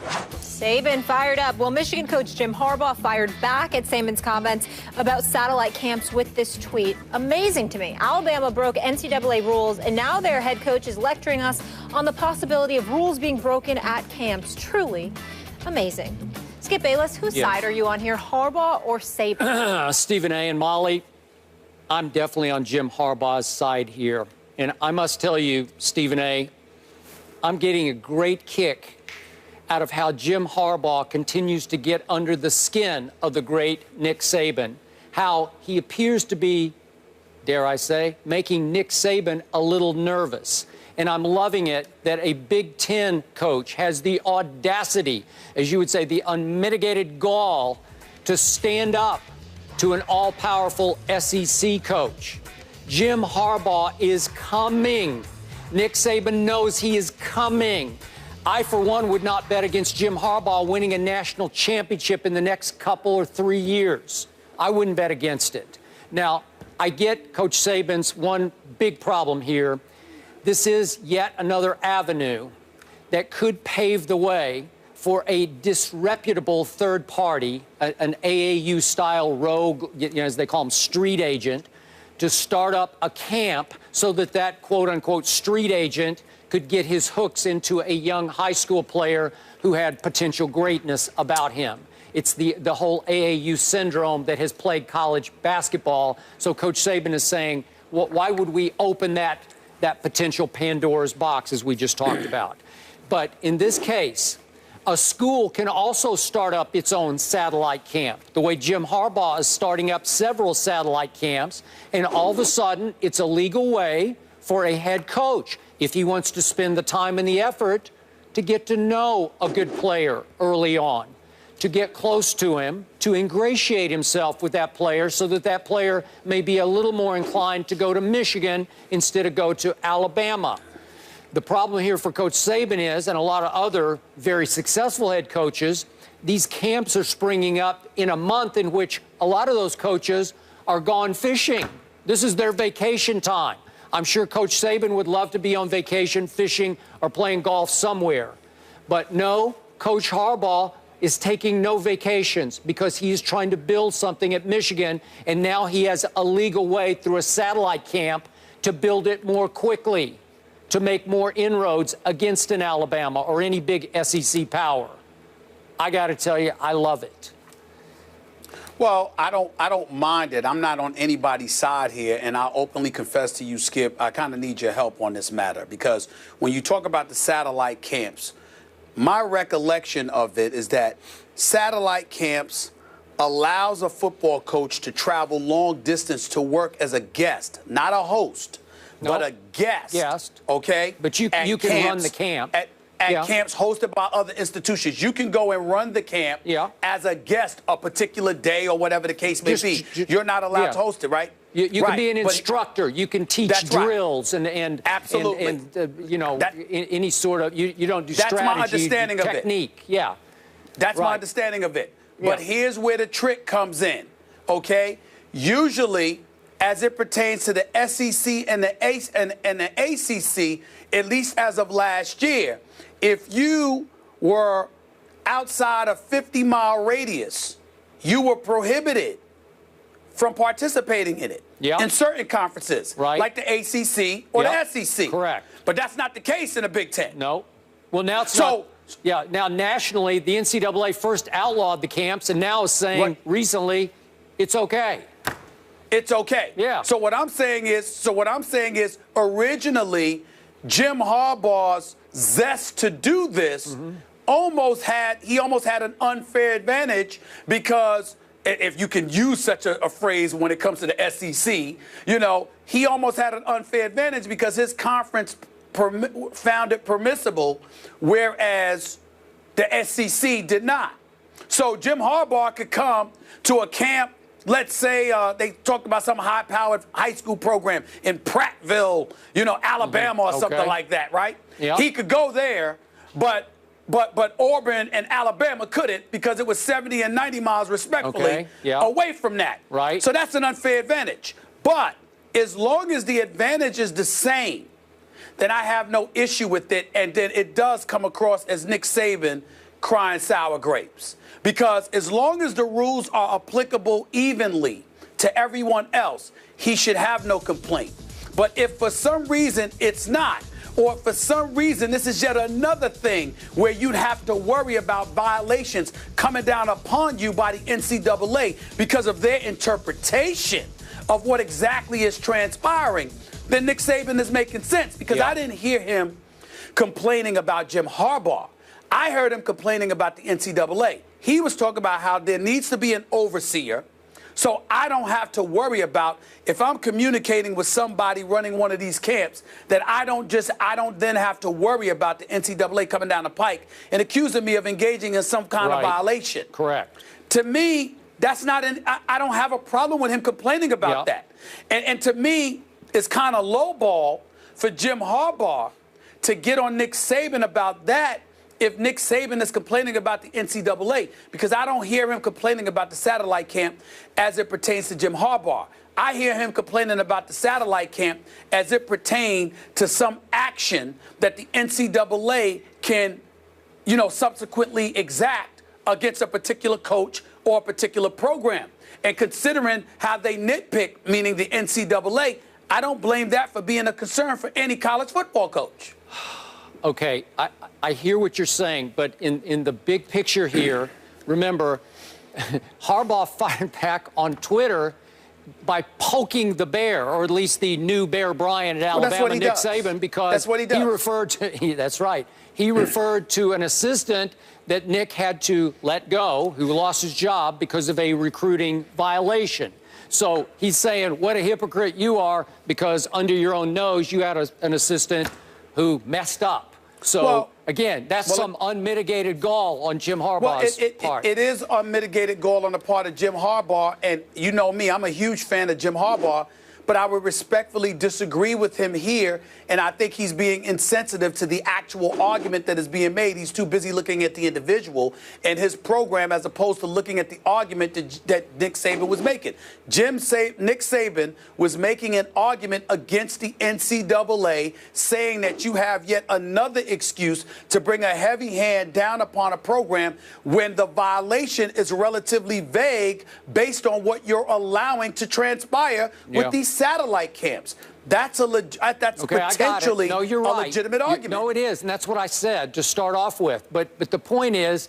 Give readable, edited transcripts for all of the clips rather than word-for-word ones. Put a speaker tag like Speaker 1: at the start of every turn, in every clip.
Speaker 1: Saban fired up. Well, Michigan coach Jim Harbaugh fired back at Saban's comments about satellite camps with this tweet. Amazing to me. Alabama broke NCAA rules, and now their head coach is lecturing us on the possibility of rules being broken at camps. Truly amazing. Skip Bayless, whose side are you on here, Harbaugh or Saban?
Speaker 2: Stephen A. and Molly, I'm definitely on Jim Harbaugh's side here. And I must tell you, Stephen A., I'm getting a great kick out of how Jim Harbaugh continues to get under the skin of the great Nick Saban, how he appears to be, dare I say, making Nick Saban a little nervous. And I'm loving it that a Big Ten coach has the audacity, as you would say, the unmitigated gall to stand up to an all-powerful SEC coach. Jim Harbaugh is coming. Nick Saban knows he is coming. I, for one, would not bet against Jim Harbaugh winning a national championship in the next couple or 3 years. I wouldn't bet against it. Now, I get Coach Saban's one big problem here. This is yet another avenue that could pave the way for a disreputable third party, an AAU-style rogue, as they call them, street agent, to start up a camp so that that quote-unquote street agent could get his hooks into a young high school player who had potential greatness about him. It's the whole AAU syndrome that has plagued college basketball. So Coach Saban is saying, well, why would we open that potential Pandora's box, as we just talked about? But in this case, a school can also start up its own satellite camp, the way Jim Harbaugh is starting up several satellite camps, and all of a sudden, it's a legal way for a head coach, if he wants to spend the time and the effort to get to know a good player early on, to get close to him, to ingratiate himself with that player so that that player may be a little more inclined to go to Michigan instead of go to Alabama. The problem here for Coach Saban is, and a lot of other very successful head coaches, these camps are springing up in a month in which a lot of those coaches are gone fishing. This is their vacation time. I'm sure Coach Saban would love to be on vacation, fishing, or playing golf somewhere. But no, Coach Harbaugh is taking no vacations because he is trying to build something at Michigan, and now he has a legal way through a satellite camp to build it more quickly, to make more inroads against an Alabama or any big SEC power. I got to tell you, I love it.
Speaker 3: Well, I don't mind it. I'm not on anybody's side here, and I'll openly confess to you, Skip, I kind of need your help on this matter, because when you talk about the satellite camps, my recollection of it is that satellite camps allows a football coach to travel long distance to work as a guest, not a host, but a guest. Okay?
Speaker 2: But you can run the camp.
Speaker 3: At camps hosted by other institutions. You can go and run the camp as a guest a particular day or whatever the case may be. You're not allowed to host it, right?
Speaker 2: You can be an instructor. You can teach drills and
Speaker 3: absolutely.
Speaker 2: And you know, any sort of, you don't do strategy.
Speaker 3: That's my understanding of it.
Speaker 2: Technique,
Speaker 3: That's my understanding of it. But here's where the trick comes in, okay? Usually, as it pertains to the SEC and the ACC, at least as of last year, if you were outside a 50-mile radius, you were prohibited from participating in it in certain conferences, like the ACC or the SEC.
Speaker 2: Correct.
Speaker 3: But that's not the case in the Big Ten.
Speaker 2: No. Well, now it's not. Now nationally, the NCAA first outlawed the camps and now is saying recently it's okay.
Speaker 3: It's okay.
Speaker 2: Yeah.
Speaker 3: So what I'm saying is, originally, Jim Harbaugh's zest to do this almost had an unfair advantage, because if you can use such a phrase when it comes to the SEC, you know, he almost had an unfair advantage because his conference found it permissible, whereas the SEC did not. So Jim Harbaugh could come to a camp. Let's say they talked about some high-powered high school program in Prattville, you know, Alabama or something like that, right? He could go there, but Auburn and Alabama couldn't because it was 70 and 90 miles respectively away from that.
Speaker 2: Right.
Speaker 3: So that's an unfair advantage. But as long as the advantage is the same, then I have no issue with it. And then it does come across as Nick Saban crying sour grapes. Because as long as the rules are applicable evenly to everyone else, he should have no complaint. But if for some reason it's not, or for some reason this is yet another thing where you'd have to worry about violations coming down upon you by the NCAA because of their interpretation of what exactly is transpiring, then Nick Saban is making sense. Because I didn't hear him complaining about Jim Harbaugh. I heard him complaining about the NCAA. He was talking about how there needs to be an overseer, so I don't have to worry about if I'm communicating with somebody running one of these camps, that I don't then have to worry about the NCAA coming down the pike and accusing me of engaging in some kind of violation.
Speaker 2: Correct.
Speaker 3: To me, that's not I don't have a problem with him complaining about that. And to me, it's kind of lowball for Jim Harbaugh to get on Nick Saban about that if Nick Saban is complaining about the NCAA, because I don't hear him complaining about the satellite camp as it pertains to Jim Harbaugh. I hear him complaining about the satellite camp as it pertains to some action that the NCAA can, subsequently exact against a particular coach or a particular program. And considering how they nitpick, meaning the NCAA, I don't blame that for being a concern for any college football coach.
Speaker 2: Okay, I hear what you're saying, but in the big picture here, remember, Harbaugh fired back on Twitter by poking the bear, or at least the new Bear Bryant at Alabama, Nick Saban, because
Speaker 3: that's what he does.
Speaker 2: He referred to, that's right, he referred to an assistant that Nick had to let go, who lost his job because of a recruiting violation. So he's saying, what a hypocrite you are, because under your own nose, you had an assistant who messed up. So, again, that's some unmitigated gall on Jim Harbaugh's part.
Speaker 3: It is unmitigated gall on the part of Jim Harbaugh. And you know me, I'm a huge fan of Jim Harbaugh. But I would respectfully disagree with him here, and I think he's being insensitive to the actual argument that is being made. He's too busy looking at the individual and his program as opposed to looking at the argument that Nick Saban was making. Nick Saban was making an argument against the NCAA, saying that you have yet another excuse to bring a heavy hand down upon a program when the violation is relatively vague based on what you're allowing to transpire with these satellite camps. That's potentially a legitimate argument.
Speaker 2: No, it is, and that's what I said to start off with. But the point is,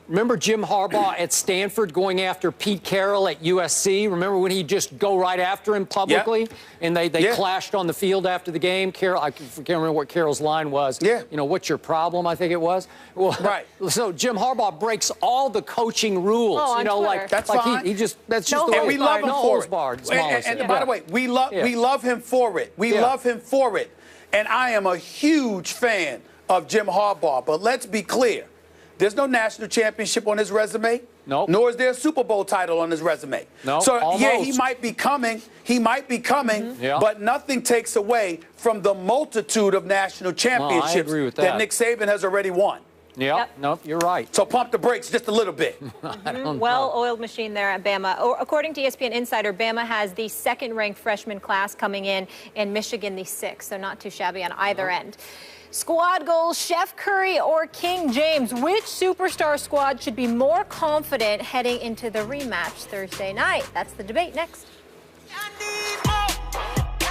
Speaker 2: remember Jim Harbaugh at Stanford going after Pete Carroll at USC? Remember when he'd just go right after him publicly? And they clashed on the field after the game. Carroll, I can't remember what Carroll's line was. What's your problem, I think it was. Well, so Jim Harbaugh breaks all the coaching rules.
Speaker 3: That's fine.
Speaker 2: That's just the way.
Speaker 3: And we love him for it. And by the way, we love him for it. We love him for it. And I am a huge fan of Jim Harbaugh. But let's be clear. There's no national championship on his resume.
Speaker 2: No.
Speaker 3: Nor is there a Super Bowl title on his resume.
Speaker 2: No.
Speaker 3: So,
Speaker 2: almost.
Speaker 3: he might be coming. But nothing takes away from the multitude of national championships
Speaker 2: I agree with
Speaker 3: that Nick Saban has already won.
Speaker 2: No, you're right.
Speaker 3: So pump the brakes just a little bit.
Speaker 1: Well-oiled machine there at Bama. According to ESPN Insider, Bama has the second-ranked freshman class coming in, and Michigan the sixth, so not too shabby on either end. Squad goals, Chef Curry or King James? Which superstar squad should be more confident heading into the rematch Thursday night? That's the debate next.